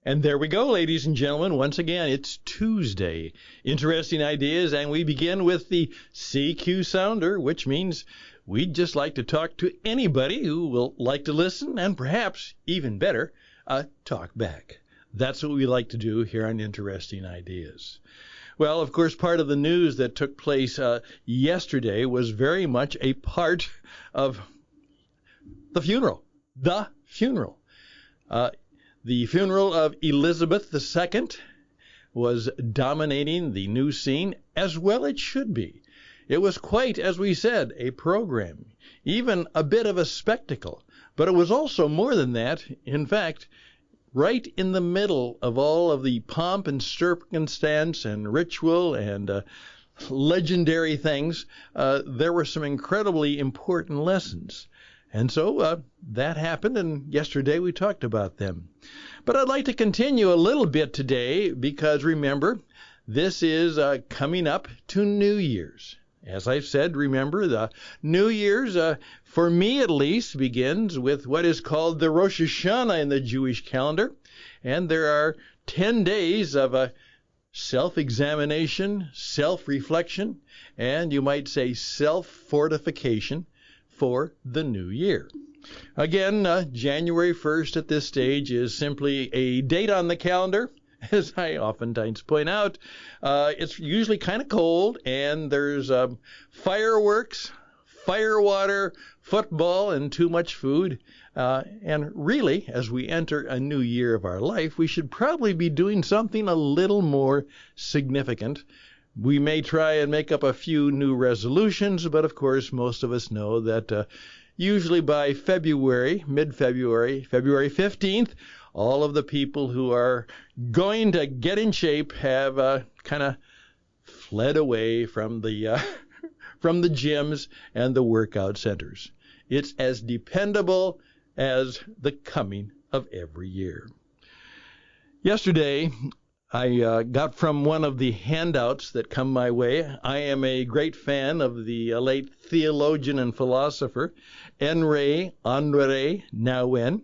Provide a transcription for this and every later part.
And there we go, ladies and gentlemen. Once again, it's Tuesday. Interesting ideas, and we begin with the CQ sounder, which means we'd just like to talk to anybody who will like to listen and perhaps, even better, talk back. That's what we like to do here on Interesting Ideas. Well, of course, part of the news that took place yesterday was very much a part of the funeral. The funeral of Elizabeth II was dominating the news scene, as well it should be. It was quite, as we said, a program, even a bit of a spectacle. But it was also more than that. In fact, right in the middle of all of the pomp and circumstance and ritual and legendary things, there were some incredibly important lessons. And so that happened, and yesterday we talked about them. But I'd like to continue a little bit today because, remember, this is coming up to New Year's. As I've said, remember, the New Year's, for me at least, begins with what is called the Rosh Hashanah in the Jewish calendar. And there are 10 days of self-examination, self-reflection, and you might say self-fortification for the new year. Again, January 1st at this stage is simply a date on the calendar. As I oftentimes point out, it's usually kind of cold, and there's fireworks, firewater, football, and too much food. And really, as we enter a new year of our life, we should probably be doing something a little more significant. We may try and make up a few new resolutions, but of course, most of us know that usually by February, mid-February, February 15th, all of the people who are going to get in shape have kind of fled away from the from the gyms and the workout centers. It's as dependable as the coming of every year. Yesterday, I got from one of the handouts that come my way. I am a great fan of the late theologian and philosopher André Nouwen.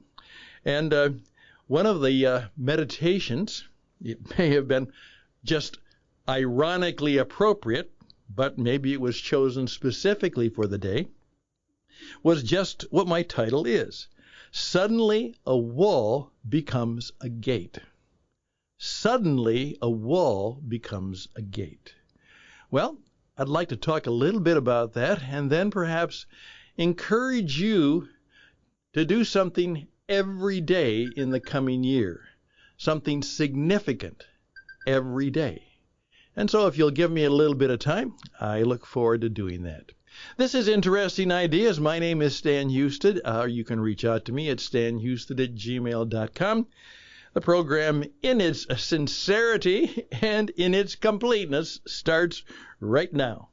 And one of the meditations, it may have been just ironically appropriate, but maybe it was chosen specifically for the day, was just what my title is. Suddenly a wall becomes a gate. Suddenly, a wall becomes a gate. Well, I'd like to talk a little bit about that and then perhaps encourage you to do something every day in the coming year, something significant every day. And so if you'll give me a little bit of time, I look forward to doing that. This is Interesting Ideas. My name is Stan Husted. You can reach out to me at stanhusted@gmail.com. The program, in its sincerity and in its completeness, starts right now.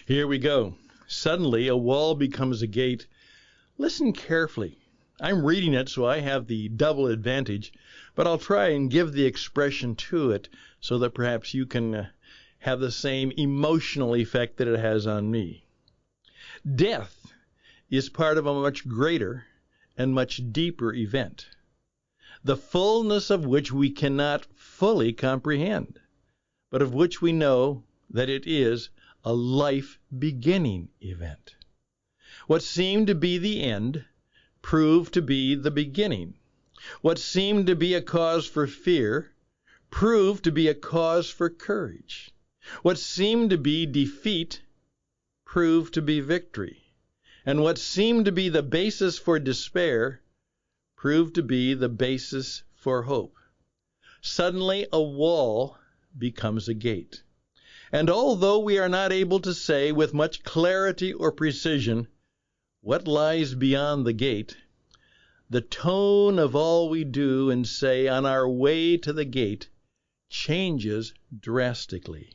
Here we go. Suddenly, a wall becomes a gate. Listen carefully. I'm reading it, so I have the double advantage, but I'll try and give the expression to it so that perhaps you can have the same emotional effect that it has on me. Death is part of a much greater and much deeper event, the fullness of which we cannot fully comprehend, but of which we know that it is a life-beginning event. What seemed to be the end proved to be the beginning. What seemed to be a cause for fear proved to be a cause for courage. What seemed to be defeat proved to be victory. And what seemed to be the basis for despair proved to be the basis for hope. Suddenly, a wall becomes a gate. And although we are not able to say with much clarity or precision what lies beyond the gate, the tone of all we do and say on our way to the gate changes drastically.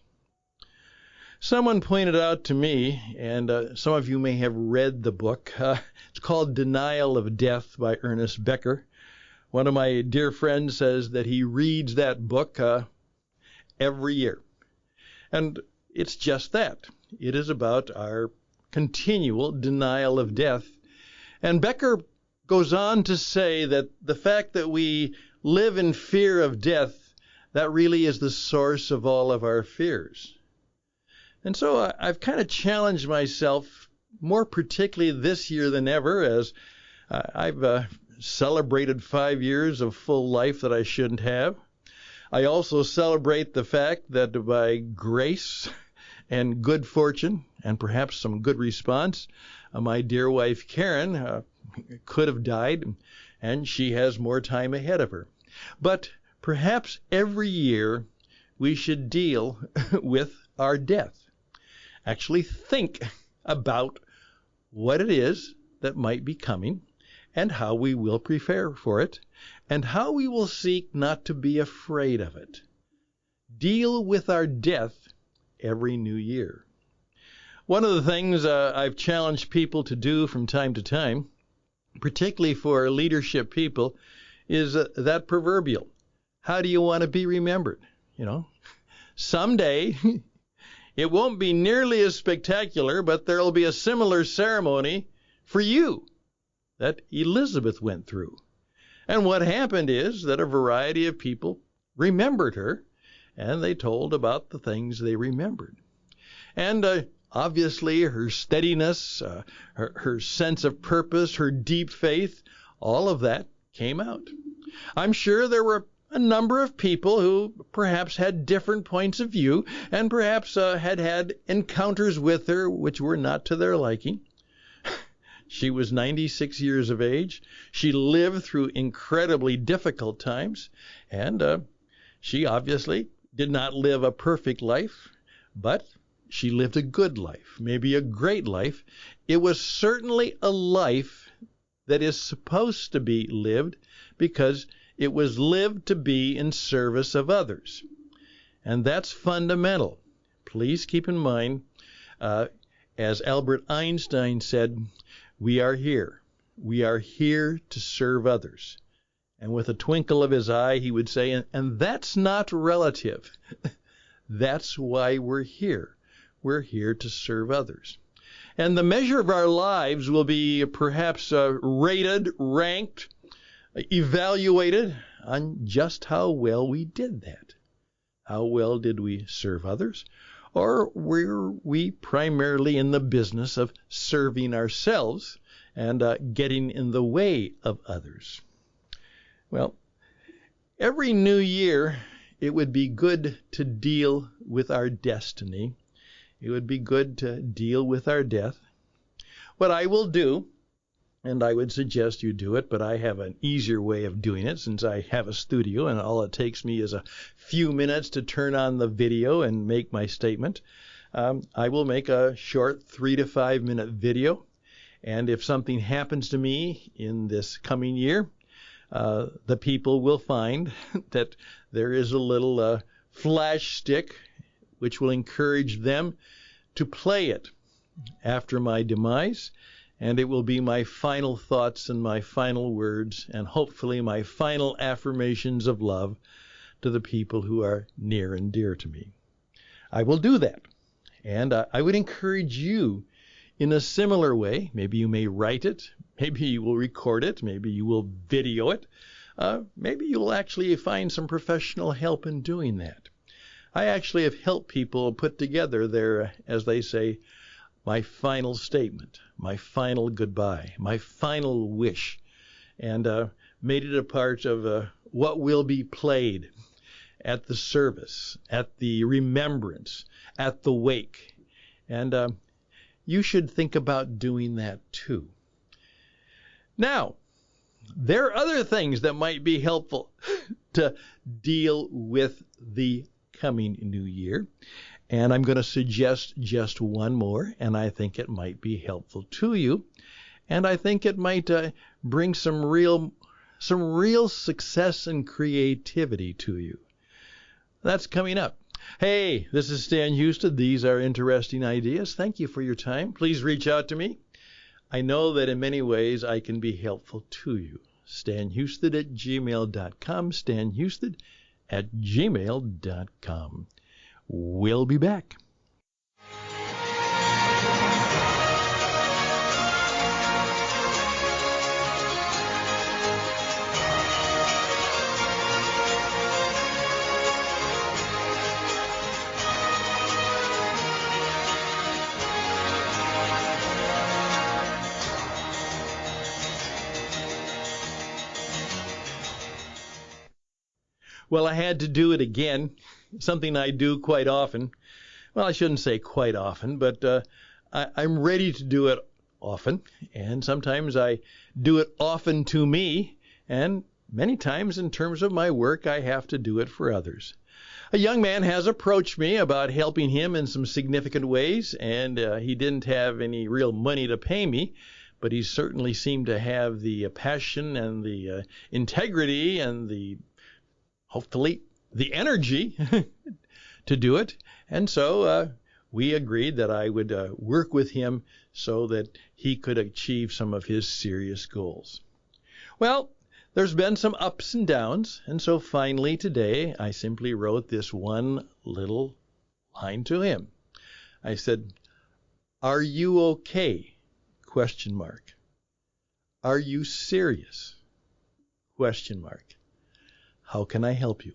Someone pointed out to me, and some of you may have read the book, it's called Denial of Death by Ernest Becker. One of my dear friends says that he reads that book every year. And it's just that. It is about our continual denial of death. And Becker goes on to say that the fact that we live in fear of death, that really is the source of all of our fears. And so I've kind of challenged myself, more particularly this year than ever, as I've celebrated 5 years of full life that I shouldn't have. I also celebrate the fact that by grace and good fortune, and perhaps some good response, my dear wife Karen could have died, and she has more time ahead of her. But perhaps every year we should deal with our death. Actually think about what it is that might be coming, and how we will prepare for it, and how we will seek not to be afraid of it. Deal with our death every new year. One of the things I've challenged people to do from time to time, particularly for leadership people, is that proverbial, how do you want to be remembered? You know, someday it won't be nearly as spectacular, but there will be a similar ceremony for you that Elizabeth went through. And what happened is that a variety of people remembered her, and they told about the things they remembered. And obviously her steadiness, her sense of purpose, her deep faith, all of that came out. I'm sure there were a number of people who perhaps had different points of view, and perhaps had encounters with her which were not to their liking. She was 96 years of age. She lived through incredibly difficult times, and she obviously did not live a perfect life, but she lived a good life, maybe a great life. It was certainly a life that is supposed to be lived because it was lived to be in service of others. And that's fundamental. Please keep in mind, as Albert Einstein said, we are here. We are here to serve others. And with a twinkle of his eye, he would say, and that's not relative. That's why we're here. We're here to serve others. And the measure of our lives will be perhaps rated, ranked, evaluated on just how well we did that. How well did we serve others? Or were we primarily in the business of serving ourselves and getting in the way of others? Well, every new year, it would be good to deal with our destiny. It would be good to deal with our death. What I will do, and I would suggest you do it, but I have an easier way of doing it since I have a studio and all it takes me is a few minutes to turn on the video and make my statement. I will make a short 3 to 5 minute video, and if something happens to me in this coming year, the people will find that there is a little flash stick which will encourage them to play it after my demise. And it will be my final thoughts and my final words and hopefully my final affirmations of love to the people who are near and dear to me. I will do that. And I would encourage you in a similar way. Maybe you may write it. Maybe you will record it. Maybe you will video it. Maybe you will actually find some professional help in doing that. I actually have helped people put together their, as they say, my final statement, my final goodbye, my final wish, and made it a part of what will be played at the service, at the remembrance, at the wake. And you should think about doing that too. Now, there are other things that might be helpful to deal with the coming new year. And I'm going to suggest just one more, and I think it might be helpful to you. And I think it might bring some real success and creativity to you. That's coming up. Hey, this is Stan Houston. These are interesting ideas. Thank you for your time. Please reach out to me. I know that in many ways I can be helpful to you. StanHouston@gmail.com. StanHouston @gmail.com. We'll be back. Well, I had to do it again, something I do quite often. Well, I shouldn't say quite often, but I'm ready to do it often, and sometimes I do it often to me, and many times in terms of my work, I have to do it for others. A young man has approached me about helping him in some significant ways, and he didn't have any real money to pay me, but he certainly seemed to have the passion and the integrity and hopefully the energy to do it. And so we agreed that I would work with him so that he could achieve some of his serious goals. Well, there's been some ups and downs, and so finally today I simply wrote this one little line to him. I said, "Are you okay? ? Are you serious? ? How can I help you?"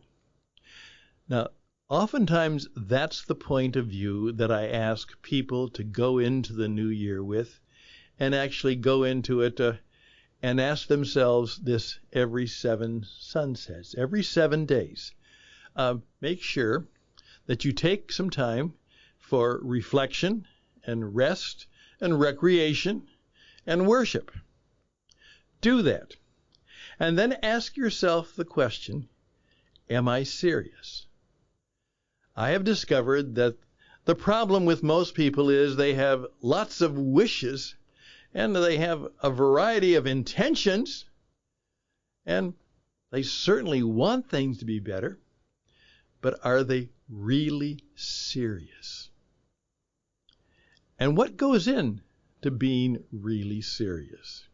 Now, oftentimes that's the point of view that I ask people to go into the new year with, and actually go into it and ask themselves this every 7 sunsets, every 7 days. Make sure that you take some time for reflection and rest and recreation and worship. Do that. And then ask yourself the question, am I serious? I have discovered that the problem with most people is they have lots of wishes and they have a variety of intentions, and they certainly want things to be better, but are they really serious? And what goes into being really serious?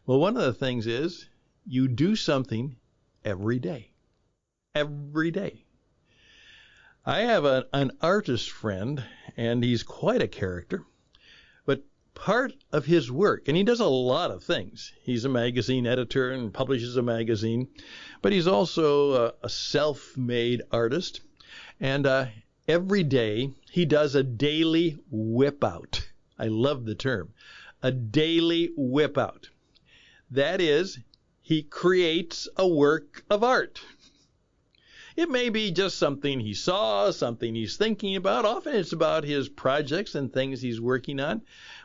Well, one of the things is you do something every day. Every day. I have an artist friend, and he's quite a character, but part of his work, and he does a lot of things. He's a magazine editor and publishes a magazine, but he's also a self-made artist, and every day he does a daily whip out. I love the term. A daily whip out. That is, he creates a work of art. It may be just something he saw, something he's thinking about. Often it's about his projects and things he's working on.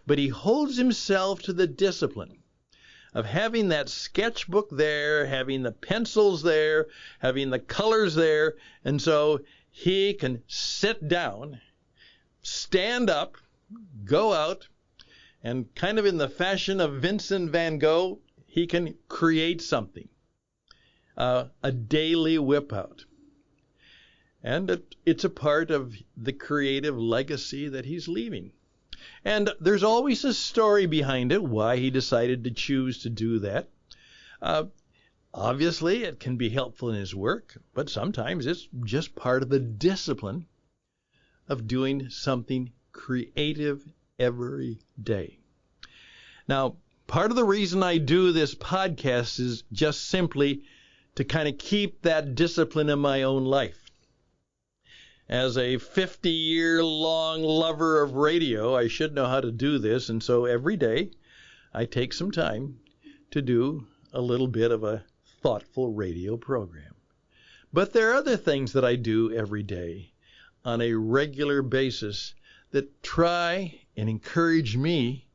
But he holds himself to the discipline of having that sketchbook there, having the pencils there, having the colors there. And so he can sit down, stand up, go out, and kind of in the fashion of Vincent van Gogh, he can create something, a daily whip out. And it's a part of the creative legacy that he's leaving. And there's always a story behind it, why he decided to choose to do that. Obviously, it can be helpful in his work, but sometimes it's just part of the discipline of doing something creative every day. Now, part of the reason I do this podcast is just simply to kind of keep that discipline in my own life. As a 50-year-long lover of radio, I should know how to do this, and so every day I take some time to do a little bit of a thoughtful radio program. But there are other things that I do every day on a regular basis that try and encourage me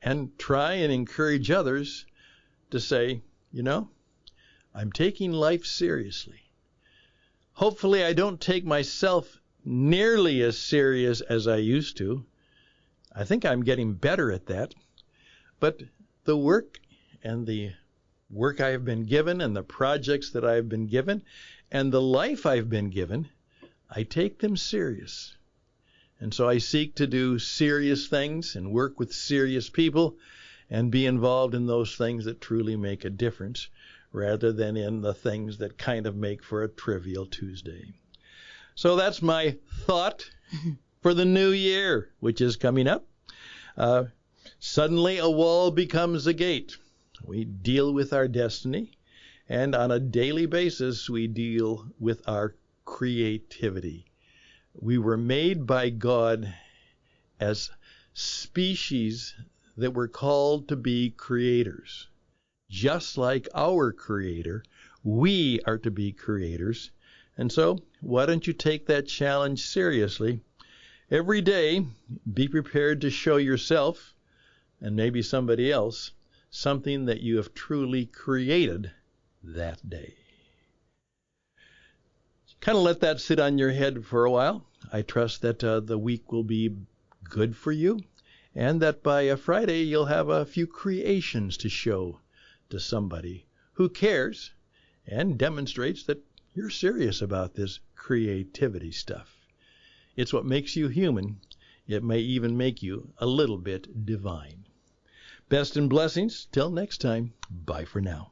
and try and encourage others to say, you know, I'm taking life seriously. Hopefully I don't take myself nearly as serious as I used to. I think I'm getting better at that. But the work and the work I have been given and the projects that I've been given and the life I've been given, I take them serious. And so I seek to do serious things and work with serious people and be involved in those things that truly make a difference, rather than in the things that kind of make for a trivial Tuesday. So that's my thought for the new year, which is coming up. Suddenly a wall becomes a gate. We deal with our destiny, and on a daily basis we deal with our creativity. We were made by God as species that were called to be creators. Just like our Creator, we are to be creators. And so, why don't you take that challenge seriously? Every day, be prepared to show yourself, and maybe somebody else, something that you have truly created that day. Kind of let that sit on your head for a while. I trust that the week will be good for you, and that by Friday you'll have a few creations to show to somebody who cares and demonstrates that you're serious about this creativity stuff. It's what makes you human. It may even make you a little bit divine. Best and blessings. Till next time. Bye for now.